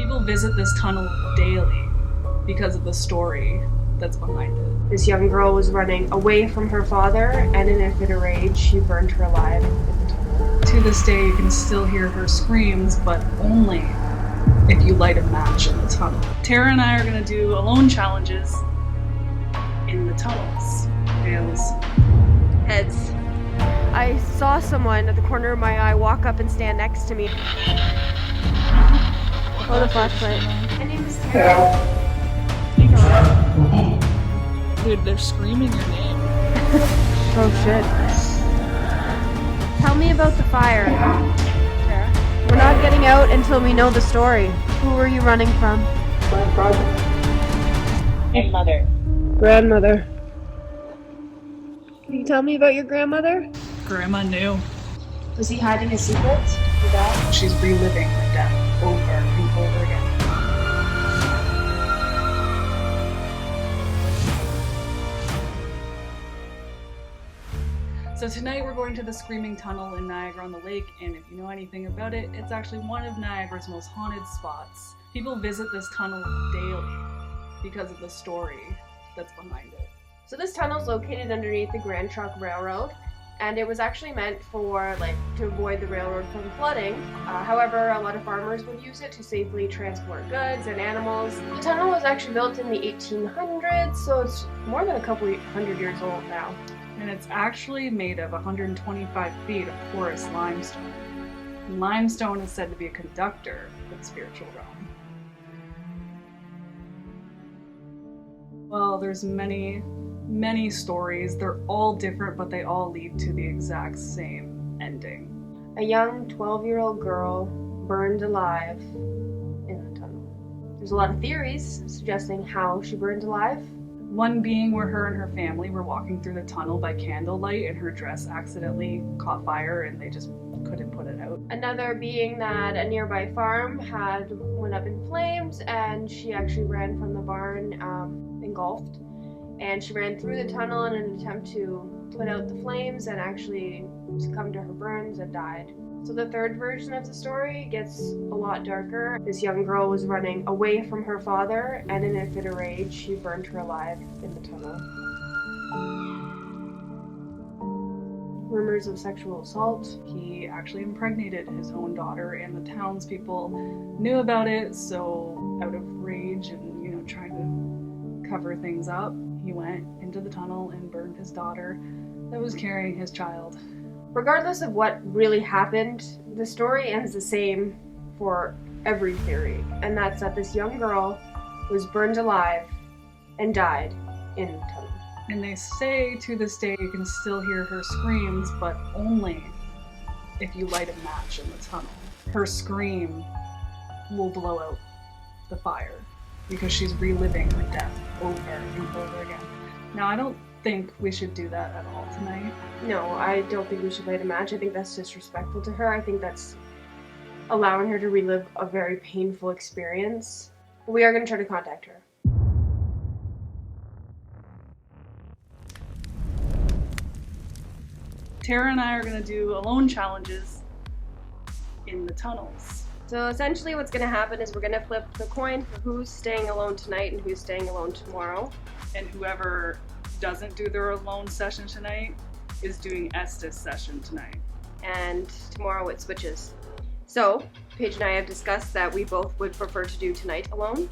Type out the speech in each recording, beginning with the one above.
People visit this tunnel daily because of the story that's behind it. This young girl was running away from her father, and in a fit of rage, she burned her alive in the tunnel. To this day, you can still hear her screams, but only if you light a match in the tunnel. Tara and I are going to do alone challenges in the tunnels. Tails. Heads. I saw someone at the corner of my eye walk up and stand next to me. Oh, the flashlight. My name is Tara. Dude, they're screaming your name. Oh shit. Tell me about the fire. Tara. We're not getting out until we know the story. Who were you running from? My brother. And mother. Grandmother. Can you tell me about your grandmother? Grandma knew. Was he hiding a secret? Your dad? She's reliving her death over and over again. So tonight we're going to the Screaming Tunnel in Niagara-on-the-Lake, and if you know anything about it, it's actually one of Niagara's most haunted spots. People visit this tunnel daily because of the story that's behind it. So this tunnel is located underneath the Grand Trunk Railroad, and it was actually meant for to avoid the railroad from flooding. However, a lot of farmers would use it to safely transport goods and animals. The tunnel was actually built in the 1800s, so it's more than a couple hundred years old now. And it's actually made of 125 feet of porous limestone. And limestone is said to be a conductor for the spiritual realm. Well, there's many stories. They're all different, but they all lead to the exact same ending. A young 12-year-old girl burned alive in the tunnel. There's a lot of theories suggesting how she burned alive. One being where her and her family were walking through the tunnel by candlelight and her dress accidentally caught fire and they just couldn't put it out. Another being that a nearby farm went up in flames and she actually ran from the barn engulfed. And she ran through the tunnel in an attempt to put out the flames and actually succumbed to her burns and died. So the third version of the story gets a lot darker. This young girl was running away from her father, and in a fit of rage, she burned her alive in the tunnel. Rumors of sexual assault. He actually impregnated his own daughter, and the townspeople knew about it, so out of rage and, trying to cover things up, he went into the tunnel and burned his daughter that was carrying his child. Regardless of what really happened, the story ends the same for every theory, and that's that this young girl was burned alive and died in the tunnel. And they say to this day you can still hear her screams, but only if you light a match in the tunnel. Her scream will blow out the fire because she's reliving her death over and over again. Now, I don't think we should do that at all tonight. No, I don't think we should light a match. I think that's disrespectful to her. I think that's allowing her to relive a very painful experience. We are going to try to contact her. Tara and I are going to do alone challenges in the tunnels. So essentially what's going to happen is we're going to flip the coin for who's staying alone tonight and who's staying alone tomorrow. And whoever doesn't do their alone session tonight is doing Estes session tonight. And tomorrow it switches. So Paige and I have discussed that we both would prefer to do tonight alone.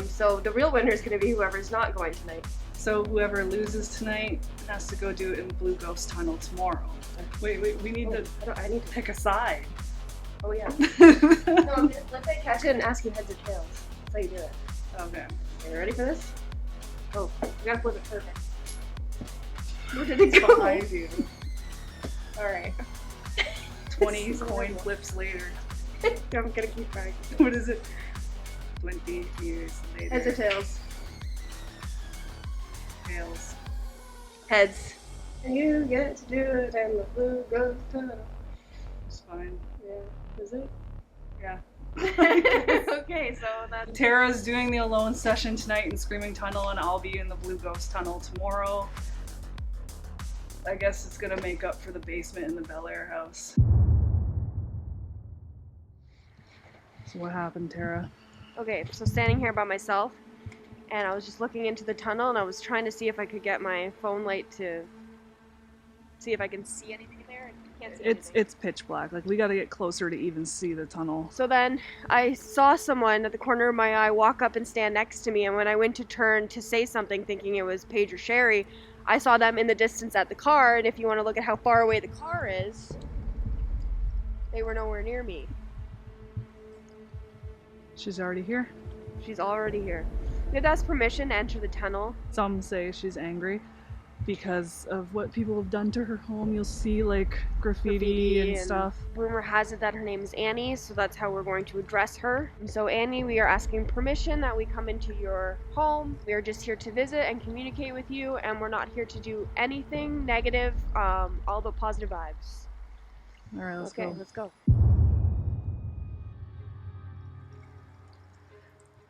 So the real winner is going to be whoever's not going tonight. So whoever loses tonight has to go do it in Blue Ghost Tunnel tomorrow. Wait, we need I need to pick a side. Oh yeah. No, let's say catch it and ask you heads or tails. That's how you do it. Okay. Are you ready for this? Oh, we gotta flip it perfect. Where did it go? Behind you. Alright. 20 coin flips later. I'm gonna keep trying. What is it? 20 years later. Heads or tails? Tails. Heads. You get to do it in the Blue Ghost Tunnel. It's fine. Yeah. Is it? Yeah. Okay, so that's... Tara's doing the alone session tonight in Screaming Tunnel, and I'll be in the Blue Ghost Tunnel tomorrow. I guess it's gonna make up for the basement in the Bel Air house. So what happened, Tara? Okay, so standing here by myself, and I was just looking into the tunnel, and I was trying to see if I could get my phone light to see if I can see anything in there. And can't see anything. It's pitch black. Like, we gotta get closer to even see the tunnel. So then I saw someone at the corner of my eye walk up and stand next to me, and when I went to turn to say something thinking it was Paige or Sherry, I saw them in the distance at the car, and if you want to look at how far away the car is, they were nowhere near me. She's already here. She's already here. You have to ask permission to enter the tunnel. Some say she's angry because of what people have done to her home. You'll see like graffiti and stuff. Rumor has it that her name is Annie, so that's how we're going to address her. And so Annie, we are asking permission that we come into your home. We are just here to visit and communicate with you, and we're not here to do anything negative, all but positive vibes. All right, let's go. Okay, let's go.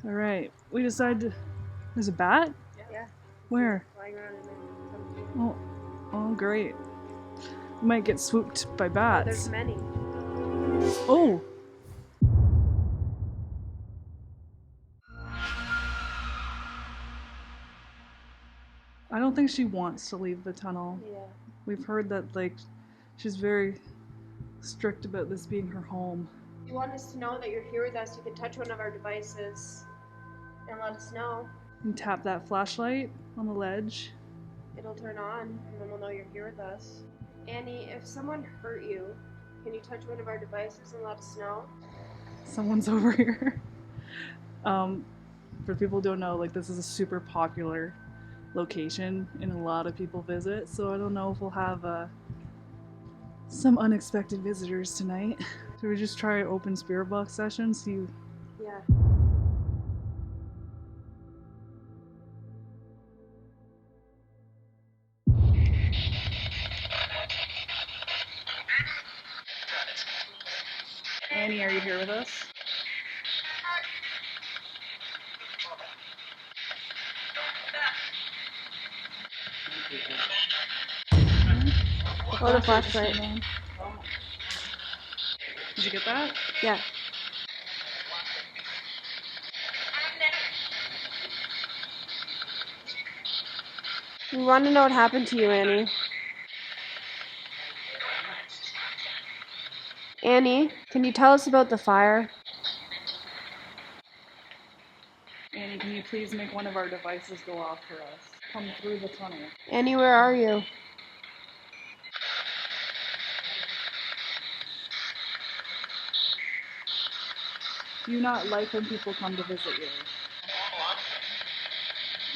All right, we decided to... There's a bat? Yeah. Where? Flying around in there. Oh, great. We might get swooped by Oh, bats. there's many. Oh! I don't think she wants to leave the tunnel. Yeah. We've heard that, like, she's very strict about this being her home. If you want us to know that you're here with us, you can touch one of our devices and let us know. And tap that flashlight on the ledge. It'll turn on, and then we'll know you're here with us. Annie, if someone hurt you, can you touch one of our devices and let us know? Someone's over here. For people who don't know, like, this is a super popular location and a lot of people visit, so I don't know if we'll have some unexpected visitors tonight. Should we just try open spirit box session? See. Yeah. Annie, are you here with us? Oh, the flashlight. Did you get that? Yeah. We want to know what happened to you, Annie. Annie, can you tell us about the fire? Annie, can you please make one of our devices go off for us? Come through the tunnel. Annie, where are you? Do you not like when people come to visit you?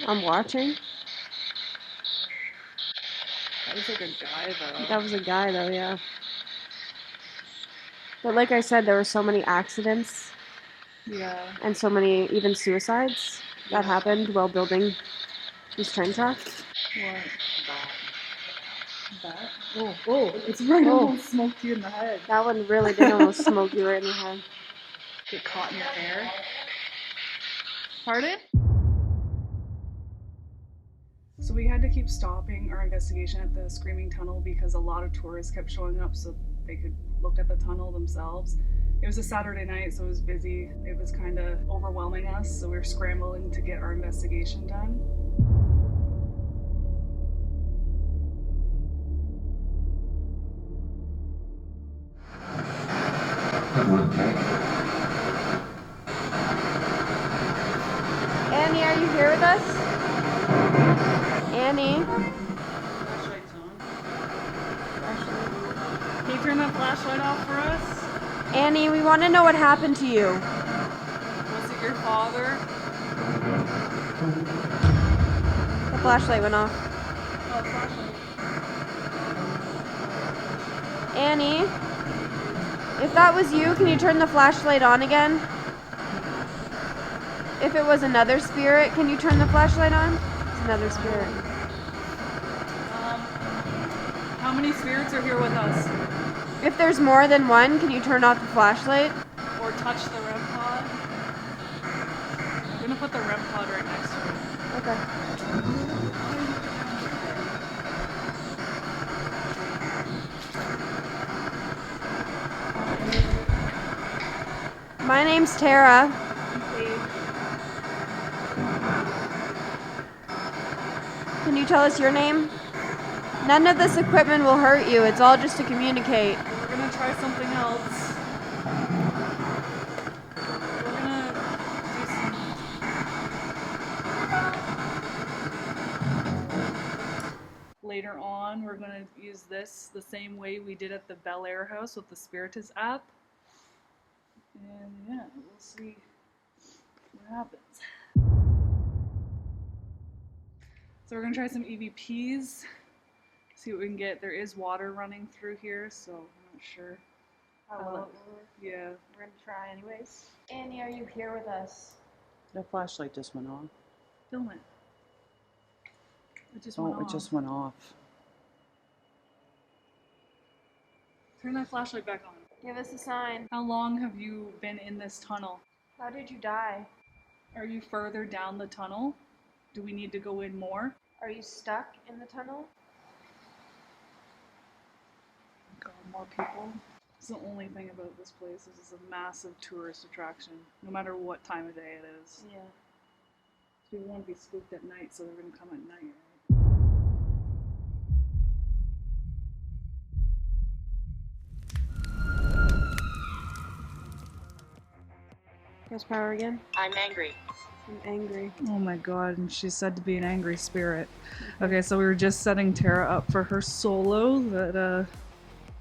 I'm watching. That was like a guy, though. That was a guy, though, yeah. But like I said, there were so many accidents Yeah. and so many even suicides that happened while building these train tracks. What? Bat? Oh, it's right almost smoked you in the head. That one really did almost smoke you right in the head. Get caught in your hair. Pardon? So we had to keep stopping our investigation at the Screaming Tunnel because a lot of tourists kept showing up so they could look at the tunnel themselves. It was a Saturday night, so it was busy. It was kind of overwhelming us, so we were scrambling to get our investigation done. Annie, are you here with us? Annie? Flashlight's on. Can you turn that flashlight off for us? Annie, we want to know what happened to you. Was it your father? The flashlight went off. Oh, flashlight. Annie, if that was you, can you turn the flashlight on again? If it was another spirit, can you turn the flashlight on? It's another spirit. How many spirits are here with us? If there's more than one, can you turn off the flashlight? Or touch the REM pod? I'm gonna put the REM pod right next to it. Okay. My name's Tara. Can you tell us your name? None of this equipment will hurt you. It's all just to communicate. We're gonna try something else. We're gonna do some... Later on, we're gonna use this the same way we did at the Bel Air house with the Spiritus app. And yeah, we'll see what happens. So we're gonna try some EVPs, see what we can get. There is water running through here, so I'm not sure. How well it will work. Yeah. We're gonna try anyways. Annie, are you here with us? The flashlight just went on. Film it. It just went off. It just went off. Turn that flashlight back on. Give us a sign. How long have you been in this tunnel? How did you die? Are you further down the tunnel? Do we need to go in more? Are you stuck in the tunnel? God, more people. That's the only thing about this place. This is a massive tourist attraction, no matter what time of day it is. Yeah. People want to be spooked at night, so they're going to come at night, right? Press power again. I'm angry. I'm angry. Oh my god, and she's said to be an angry spirit. Okay, so we were just setting Tara up for her solo that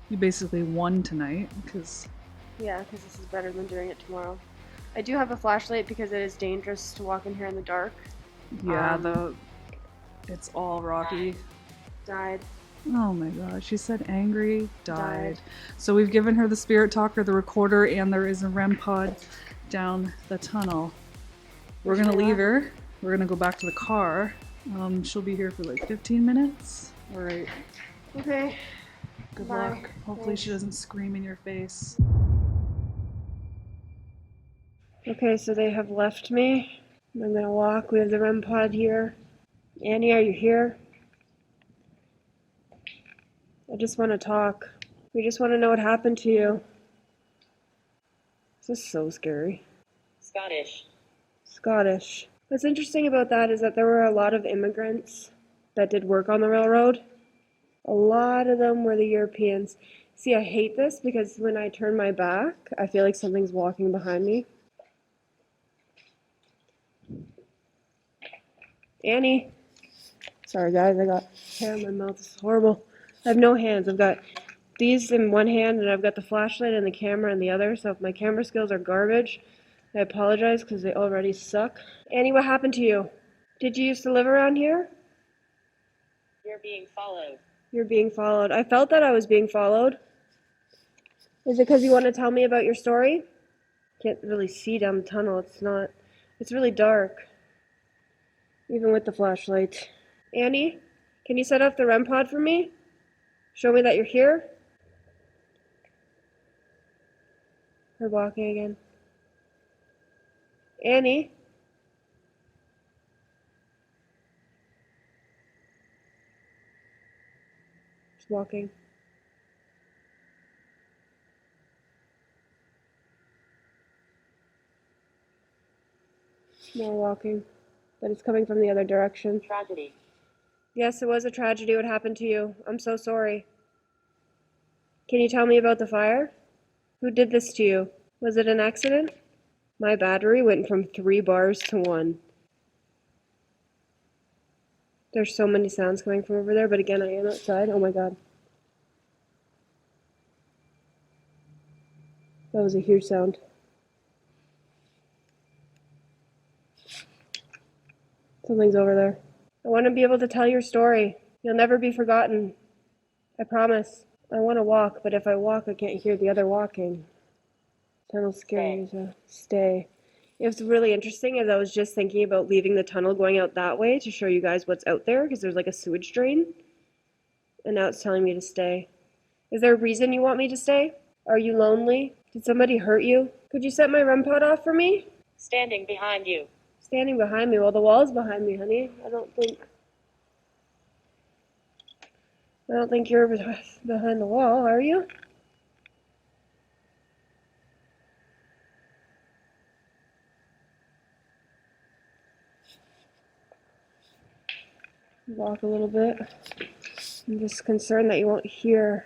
you basically won tonight, because... Yeah, because this is better than doing it tomorrow. I do have a flashlight because it is dangerous to walk in here in the dark. Yeah, it's all rocky. Died. Oh my god, she said angry, died. So we've given her the spirit talker, the recorder, and there is a REM pod down the tunnel. We're gonna leave her. We're gonna go back to the car. She'll be here for like 15 minutes. Alright. Okay. Good Bye. luck. Hopefully she doesn't scream in your face. Okay, so they have left me. I'm gonna walk. We have the REM pod here. Annie, are you here? I just want to talk. We just want to know what happened to you. This is so scary. Scottish. Scottish. What's interesting about that is that there were a lot of immigrants that did work on the railroad. A lot of them were the Europeans. See, I hate this because when I turn my back, I feel like something's walking behind me. Annie. Sorry guys, I got hair in my mouth. This is horrible. I have no hands. I've got these in one hand and I've got the flashlight and the camera in the other. So if my camera skills are garbage, I apologize because they already suck. Annie, what happened to you? Did you used to live around here? You're being followed. You're being followed. I felt that I was being followed. Is it because you want to tell me about your story? Can't really see down the tunnel. It's really dark. Even with the flashlight. Annie, can you set up the REM pod for me? Show me that you're here. We're walking again. Annie? It's walking. More walking. But it's coming from the other direction. Tragedy. Yes, it was a tragedy what happened to you. I'm so sorry. Can you tell me about the fire? Who did this to you? Was it an accident? My battery went from 3 bars to 1. There's so many sounds coming from over there, but again, I am outside. Oh my god. That was a huge sound. Something's over there. I want to be able to tell your story. You'll never be forgotten. I promise. I want to walk, but if I walk, I can't hear the other walking. Tunnel's scary, so stay. It was really interesting as I was just thinking about leaving the tunnel going out that way to show you guys what's out there, because there's like a sewage drain. And now it's telling me to stay. Is there a reason you want me to stay? Are you lonely? Did somebody hurt you? Could you set my REM pod off for me? Standing behind you. Standing behind me. Well, the wall's behind me, honey. I don't think you're behind the wall, are you? Walk a little bit. I'm just concerned that you won't hear.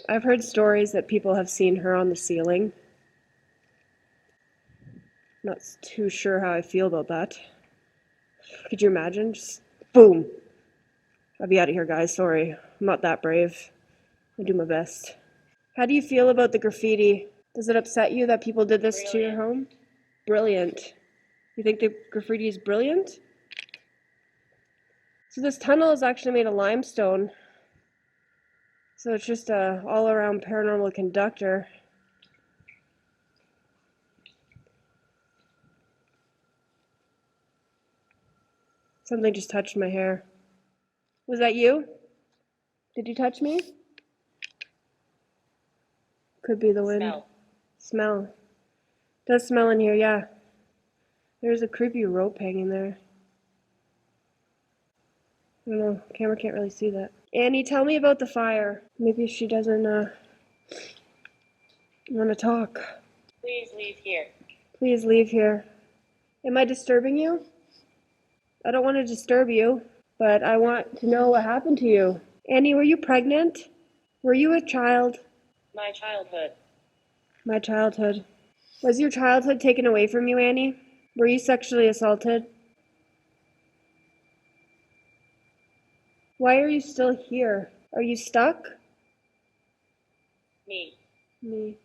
I've heard stories that people have seen her on the ceiling. Not too sure how I feel about that. Could you imagine? Just boom. I'll be out of here, guys. Sorry. I'm not that brave. I do my best. How do you feel about the graffiti? Does it upset you that people did this to your home? Brilliant. You think the graffiti is brilliant? So this tunnel is actually made of limestone. So it's just a all-around paranormal conductor. Something just touched my hair. Was that you? Did you touch me? Could be the wind. Smell. Does smell in here, yeah. There's a creepy rope hanging there. I don't know, camera can't really see that. Annie, tell me about the fire. Maybe she doesn't want to talk. Please leave here. Please leave here. Am I disturbing you? I don't want to disturb you, but I want to know what happened to you. Annie, were you pregnant? Were you a child? My childhood. My childhood. Was your childhood taken away from you, Annie? Were you sexually assaulted? Why are you still here? Are you stuck? Me. Me.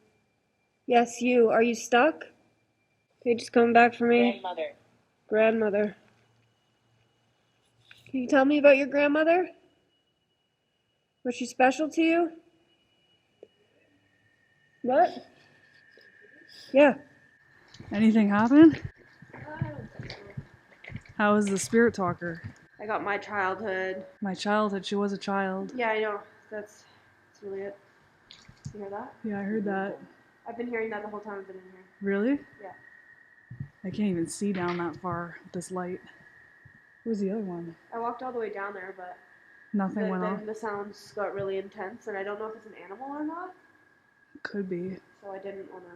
Yes, you. Are you stuck? Okay, just coming back for me. Grandmother. Grandmother. Can you tell me about your grandmother? Was she special to you? What? Yeah. Anything happen? How was the spirit talker? I got my childhood. My childhood, she was a child. Yeah, I know. That's really it. You hear that? Yeah, I heard that. I've been hearing that the whole time I've been in here. Really? Yeah. I can't even see down that far with this light. Where's the other one? I walked all the way down there, but Nothing went off. then the sounds got really intense, and I don't know if it's an animal or not, Could be. so I didn't want to.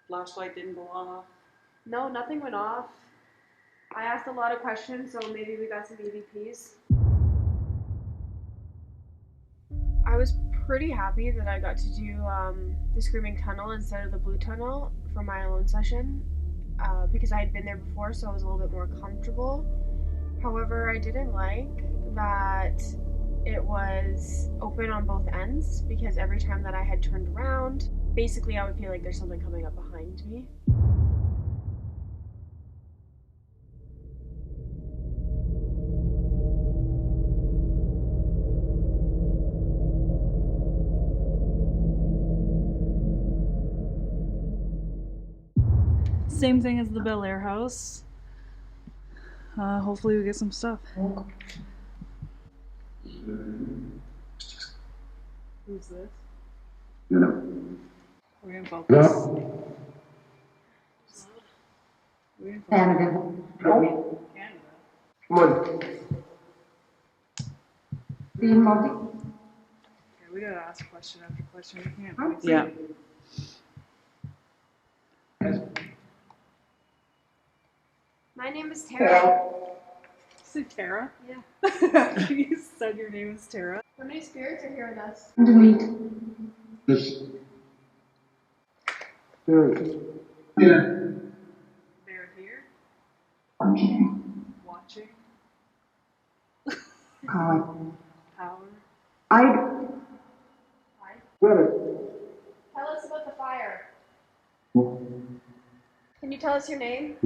Flashlight didn't go off. No, nothing went off. I asked a lot of questions, so maybe we got some EVPs. I was pretty happy that I got to do the Screaming Tunnel instead of the Blue Tunnel for my alone session, because I had been there before, so I was a little bit more comfortable. However, I didn't like that it was open on both ends, because every time that I had turned around, basically I would feel like there's something coming up behind me. Same thing as the Bel Air house. Hopefully we get some stuff. Who's this? We're in focus. We're in focus. Canada. Canada. Come on. Being multi. Okay, we gotta ask question after question. We can't. waste Yeah. it. My name is Terra. Say Tara? Yeah. You said your name is Tara. How many spirits are here with us? Delete. This. There. Yeah. They're here, Okay. watching, Power. power. I. Hi. Where? Tell us about the fire. Can you tell us your name?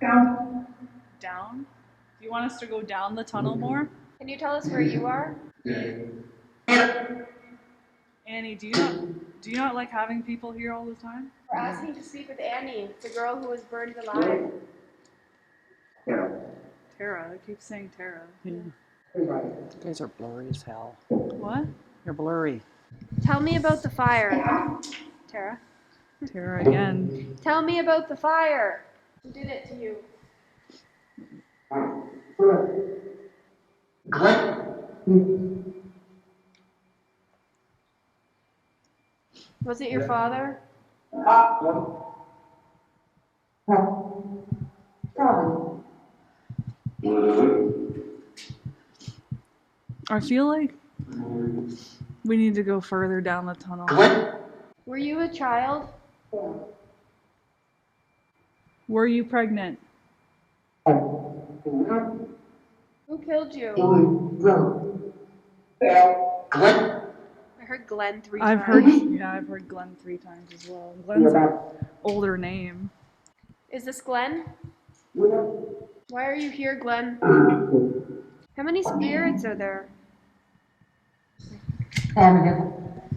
Down. Down? Do you want us to go down the tunnel more? Can you tell us where you are? Annie, do you not like having people here all the time? We're asking to speak with Annie, the girl who was burned alive. Tara, I keep saying Tara. You guys are blurry as hell. What? You're blurry. Tell me about the fire. Tara. Tara again. Tell me about the fire. Who did it to you? Was it your father? Probably. I feel like we need to go further down the tunnel. Were you a child? Were you pregnant? Who killed you? I heard Glenn 3 times. I've heard Glenn 3 times as well. Glenn's an older name. Is this Glenn? Why are you here, Glenn? How many spirits are there?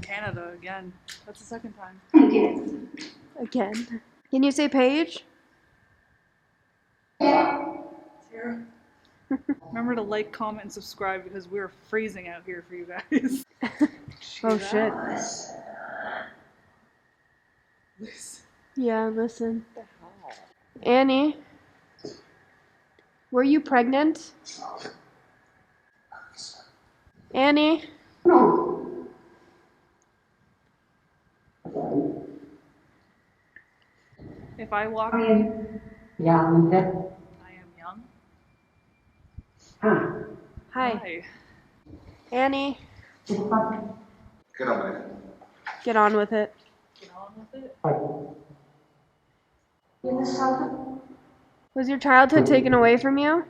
Canada again. That's the second time. Again. Can you say Paige? Remember to like, comment, and subscribe because we're freezing out here for you guys. Oh shit. Listen. Yeah, listen. Annie, were you pregnant? Annie? If I walk in, I am young. Hi. Hi. Annie, Get on with it. get on with it. Get on with it. Was your childhood taken away from you?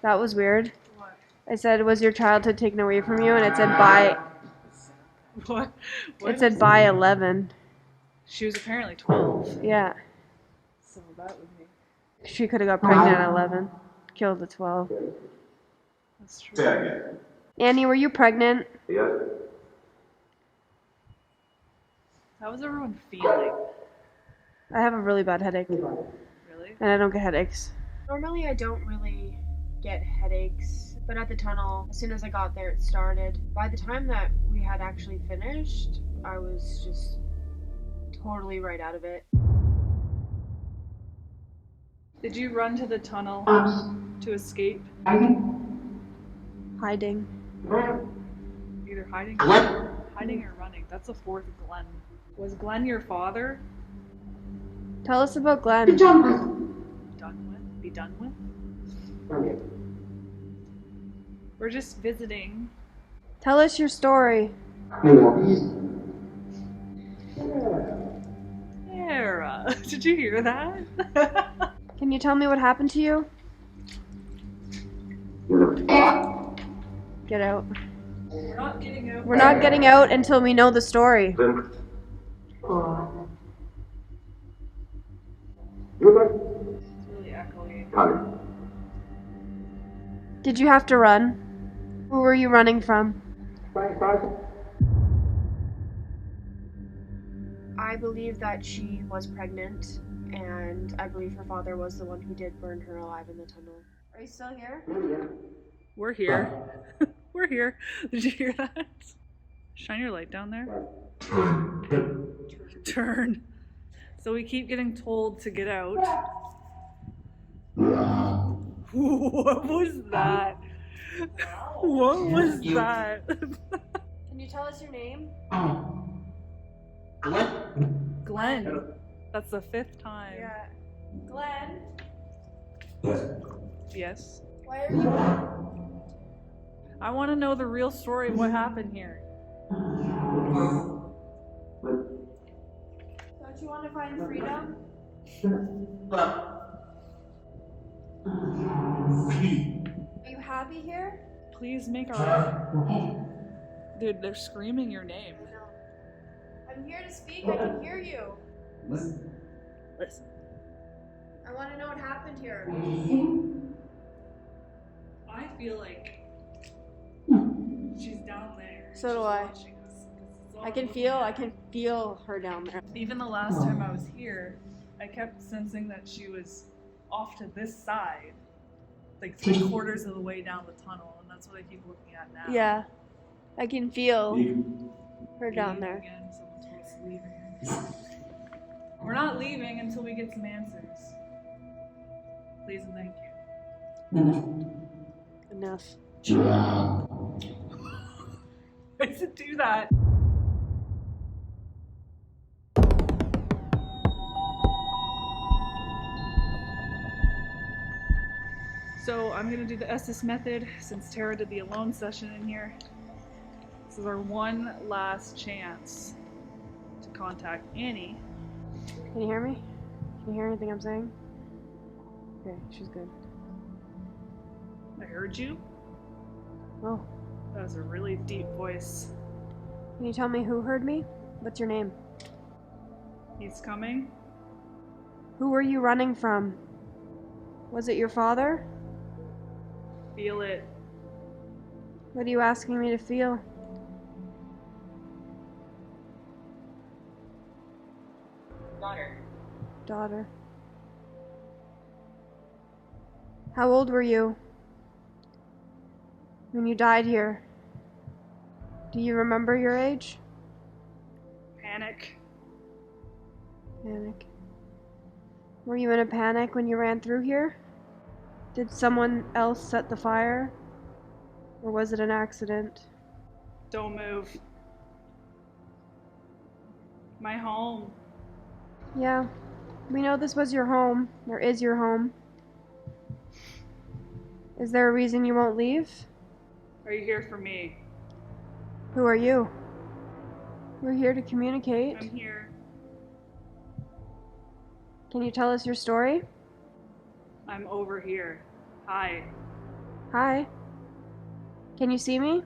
That was weird. What? I said, was your childhood taken away from you? And it said by, What? it said by 11. She was apparently 12. Yeah. So that would be. She could have got pregnant at 11. Killed at 12. That's true. Say that again. Annie, were you pregnant? Yeah. How was everyone feeling? I have a really bad headache. Really? And I don't get headaches. Normally I don't really get headaches, but at the tunnel, as soon as I got there, it started. By the time that we had actually finished, I was just totally right out of it. Did you run to the tunnel to escape? Hiding. Either hiding or running. That's a fourth Glenn. Was Glenn your father? Tell us about Glenn. Be done with? We're just visiting. Tell us your story. Terra, did you hear that? Can you tell me what happened to you? Get out. We're not getting out. We're not getting out until we know the story. It's really echoey. Did you have to run? Who were you running from? I believe that she was pregnant, and I believe her father was the one who did burn her alive in the tunnel. Are you still here? We're here. We're here. Did you hear that? Shine your light down there. Turn. So we keep getting told to get out. What was that? What was that? Can you tell us your name? Glenn. That's the 5th time. Yeah. Glenn, Yes. why are you here? I want to know the real story of what happened here. Don't you want to find freedom? Are you happy here? Please make our... Dude, they're screaming your name. I'm here to speak. I can hear you. Listen. I want to know what happened here. I feel like she's down there. So do She's I. watching us. I can feel her down there. Even the last time I was here, I kept sensing that she was off to this side, like 3/4 of the way down the tunnel, and that's what I keep looking at now. Yeah, I can feel her down Leave there. Again. Someone told us to leave again. We're not leaving until we get some answers. Please and thank you. Enough. I Why does it do that? So I'm gonna do the Estes method since Tara did the alone session in here. This is our one last chance to contact Annie. Can you hear me? Can you hear anything I'm saying? Okay, she's good. I heard you. Oh, That was a really deep voice. can you tell me who heard me? What's your name? He's coming. Who were you running from? Was it your father? Feel it. What are you asking me to feel? Daughter. Daughter. How old were you when you died here? Do you remember your age? Panic. Panic. Were you in a panic when you ran through here? Did someone else set the fire? Or was it an accident? Don't move. My home. Yeah, we know this was your home, or is your home. Is there a reason you won't leave? Are you here for me? Who are you? We're here to communicate. I'm here. Can you tell us your story? I'm over here. Hi. Hi. Can you see me?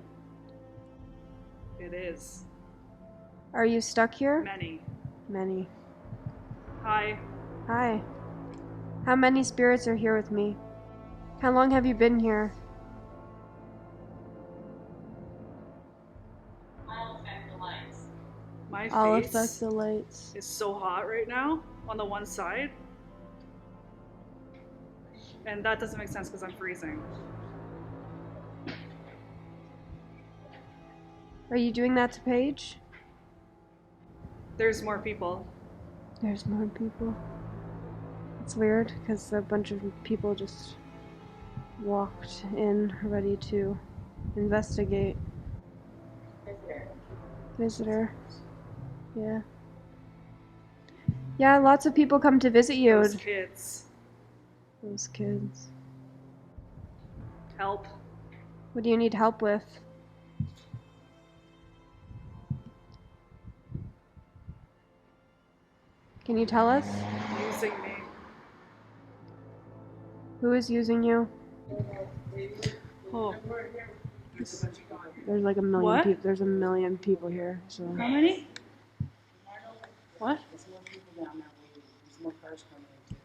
It is. Are you stuck here? Many. Many. Hi. Hi. How many spirits are here with me? How long have you been here? I'll affect the lights. My I'll face affect the lights. is so hot right now on the one side. And that doesn't make sense because I'm freezing. Are you doing that to Paige? There's more people. There's more people. It's weird because a bunch of people just walked in ready to investigate. Visitor. Yeah. Yeah, lots of people come to visit you. Those kids. Those kids. Help. What do you need help with? Can you tell us? Using me. Who is using you? Oh. There's like a million What? people. There's a million people here. So How many? What? There's more people down there waiting. There's more cars coming in.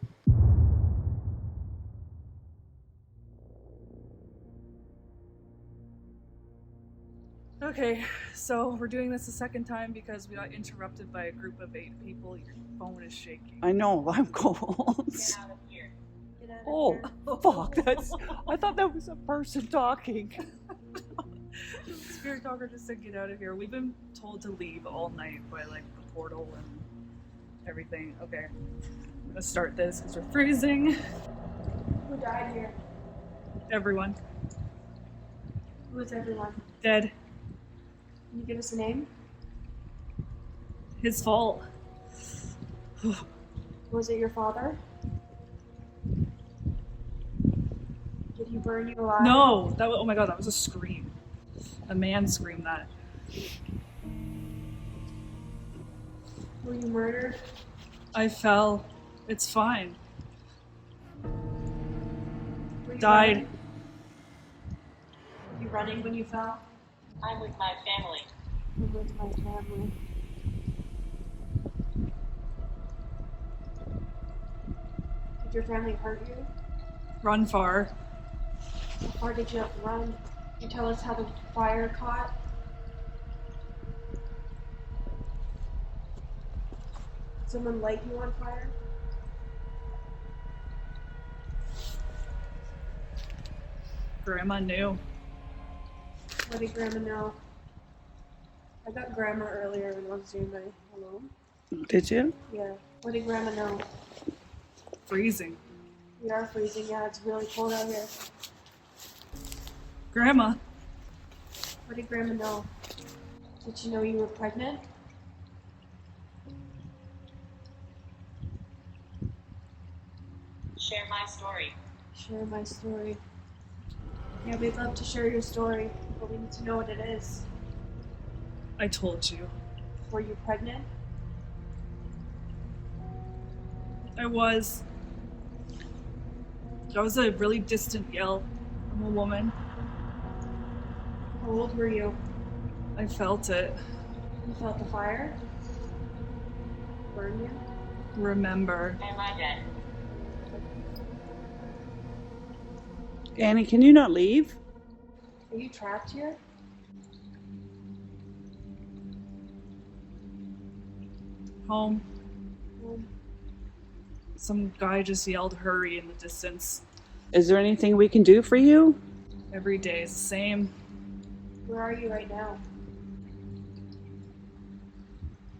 Okay, so we're doing this a second time because we got interrupted by a group of 8 people. Your phone is shaking. I know, I'm cold. Get out of here. Oh, fuck, that's... I thought that was a person talking. Spirit Talker just said get out of here. We've been told to leave all night by like the portal and everything. Okay, I'm gonna start this because we're freezing. who died here? Everyone Who is everyone? dead. Can you give us a name? His fault. Was it your father? Did he burn you alive? No, that was, oh my god, that was a scream. A man screamed that. Were you murdered? I fell. It's fine. Were you Died. running? Were you running when you fell? I'm with my family. I'm with my family. Did your family hurt you? Run far. How far did you have to run? Can you tell us how the fire caught? Someone light you on fire? Grandma knew. What did Grandma know? I got Grandma earlier when I was doing my hello. Did you? Yeah. What did Grandma know? Freezing. We are freezing. Yeah, it's really cold out here. Grandma. What did Grandma know? Did you know you were pregnant? Share my story. Share my story. Yeah, we'd love to share your story, but we need to know what it is. I told you. Were you pregnant? I was. That was a really distant yell from a woman. How old were you? I felt it. You felt the fire? Burn you? Remember. Am I dead? Annie, can you not leave? Are you trapped here? Home. Um, Some guy just yelled hurry in the distance. Is there anything we can do for you? Every day is the same. Where are you right now?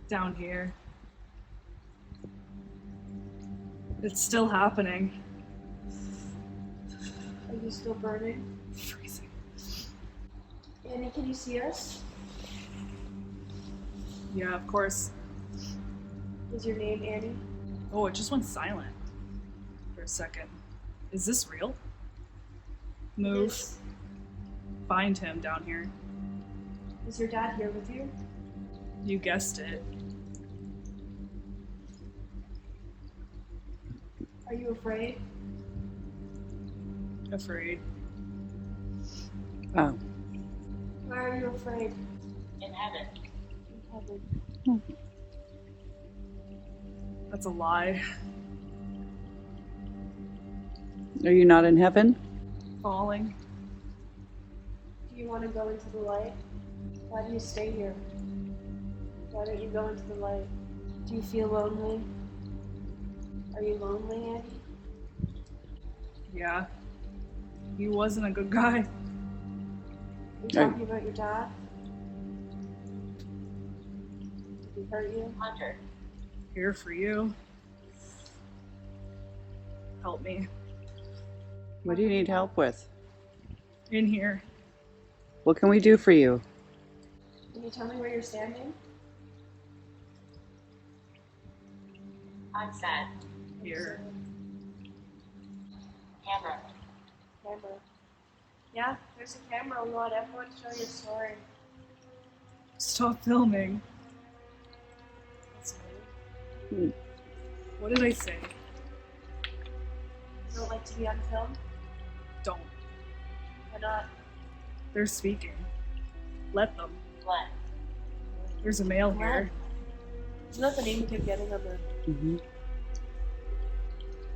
Down here. It's still happening. Are you still burning? Freezing. Annie, can you see us? Yeah, of course. Is your name Annie? Oh, it just went silent for a second. Is this real? Move. Is, Find him down here. is your dad here with you? You guessed it. Are you afraid? Afraid. Oh. Why are you afraid? In heaven. In heaven. That's a lie. Are you not in heaven? Falling. Do you want to go into the light? Why do you stay here? Why don't you go into the light? Do you feel lonely? Are you lonely, Annie? Yeah. He wasn't a good guy. Are you talking about your dad? Did he hurt you? Hunter. Here for you. Help me. What do you need help with? In here. What can we do for you? Can you tell me where you're standing? I'm sad. Here. Camera. Camera. Yeah, there's a camera. We want everyone to show your story. Stop filming. That's me. What did I say? You don't like to be on film? Don't. Why not? They're speaking. Let them. Blood. There's a male here. Isn't that the name you kept getting on the... Mm-hmm.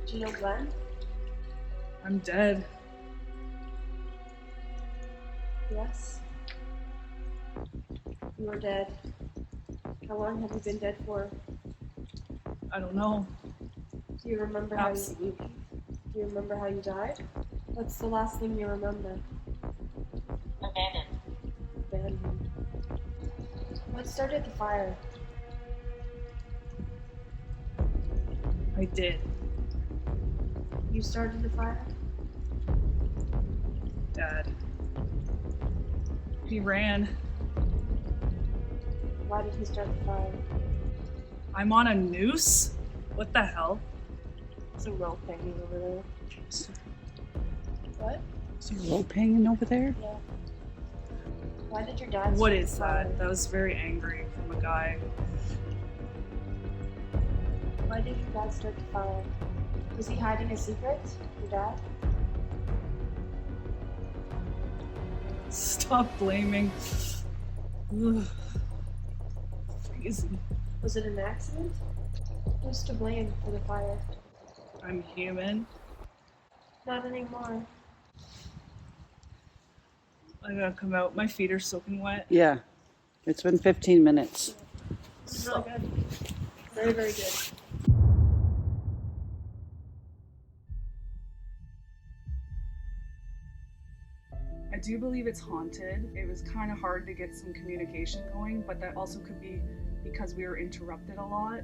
Do you know Glenn? I'm dead. Yes. You are dead. How long have you been dead for? I don't know. Do you remember Absolutely. Do you remember how you died? What's the last thing you remember? Abandoned. Abandoned. What started the fire? I did. You started the fire? Dad. He ran. Why did he start the fire? I'm on a noose? What the hell? There's a rope hanging over there. What? Is there a rope hanging over there? Yeah. Why did your dad What start is the fire? that? That was very angry from a guy. Why did your dad start the fire? Was he hiding a secret? Your dad? Stop blaming. Ugh. Freezing. Was it an accident? Who's to blame for the fire? I'm human. Not anymore. I gotta come out. My feet are soaking wet. Yeah. It's been 15 minutes. It's really good. Very, very good. I do believe it's haunted. It was kind of hard to get some communication going, but that also could be because we were interrupted a lot.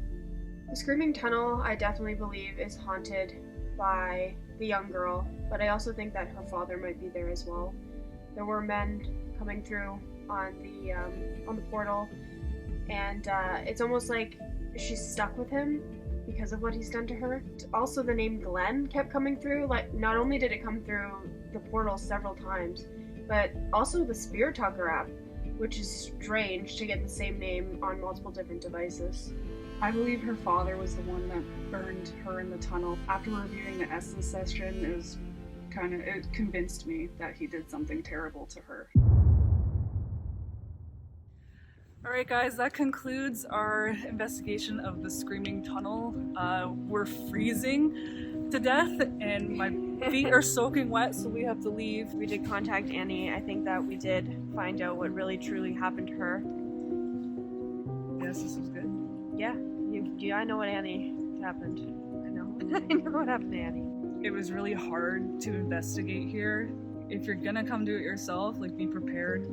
The Screaming Tunnel, I definitely believe, is haunted by the young girl, but I also think that her father might be there as well. There were men coming through on the portal, and it's almost like she's stuck with him because of what he's done to her. Also, the name Glenn kept coming through. Like, not only did it come through the portal several times, but also the Spirit Talker app, which is strange to get the same name on multiple different devices. I believe her father was the one that burned her in the tunnel. After reviewing the Estes session, it convinced me that he did something terrible to her. Alright guys, that concludes our investigation of the Screaming Tunnel. We're freezing to death and my feet are soaking wet, so we have to leave. We did contact Annie. I think that we did find out what really truly happened to her. Yes, this was good. Yeah, I know what Annie happened. I know. I know what happened to Annie. It was really hard to investigate here. If you're gonna come do it yourself, like, be prepared.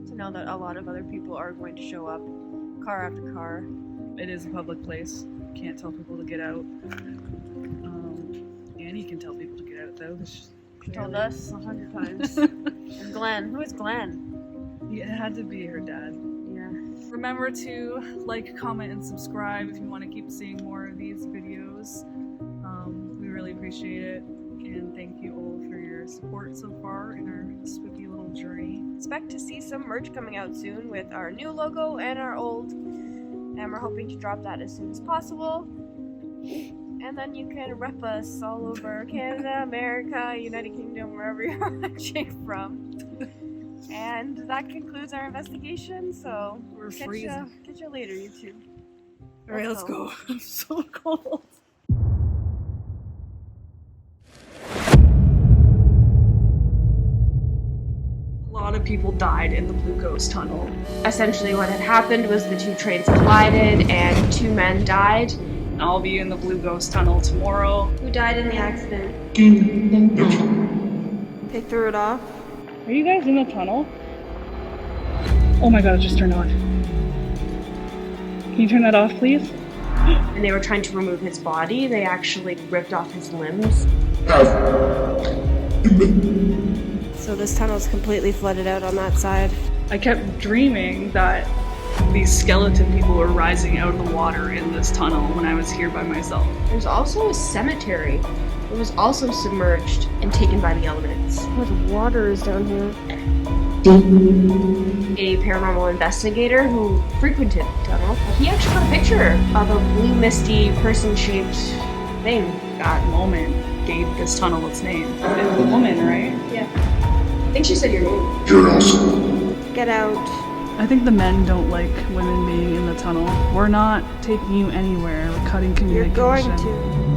To know that a lot of other people are going to show up, car after car. It is a public place. Can't tell people to get out. Annie can tell people to get out though. She told us 100 times. And Glenn, who is Glenn? Yeah, it had to be her dad. Yeah. Remember to like, comment, and subscribe if you want to keep seeing more of these videos. We really appreciate it, and thank you all for your support so far in our spooky little journey. Expect to see some merch coming out soon with our new logo and our old, and we're hoping to drop that as soon as possible. And then you can rep us all over Canada, America, United Kingdom, wherever you're watching from. And that concludes our investigation, so We're freezing. Catch you later, YouTube. Alright, let's go. I'm so cold. A lot of people died in the Blue Ghost Tunnel. Essentially what had happened was the two trains collided and 2 men died. I'll be in the Blue Ghost Tunnel tomorrow. Who died in the accident? They threw it off. Are you guys in the tunnel? Oh my god, it just turned on. Can you turn that off, please? And they were trying to remove his body. They actually ripped off his limbs. So this tunnel is completely flooded out on that side. I kept dreaming that these skeleton people were rising out of the water in this tunnel when I was here by myself. There's also a cemetery. It was also submerged and taken by the elements. What water is down here? A paranormal investigator who frequented the tunnel. He actually got a picture of a blue misty person-shaped thing. That moment gave this tunnel its name. It's a woman, right? Yeah. I think she said your name. Get out. I think the men don't like women being in the tunnel. We're not taking you anywhere. We're cutting communication. You're going to.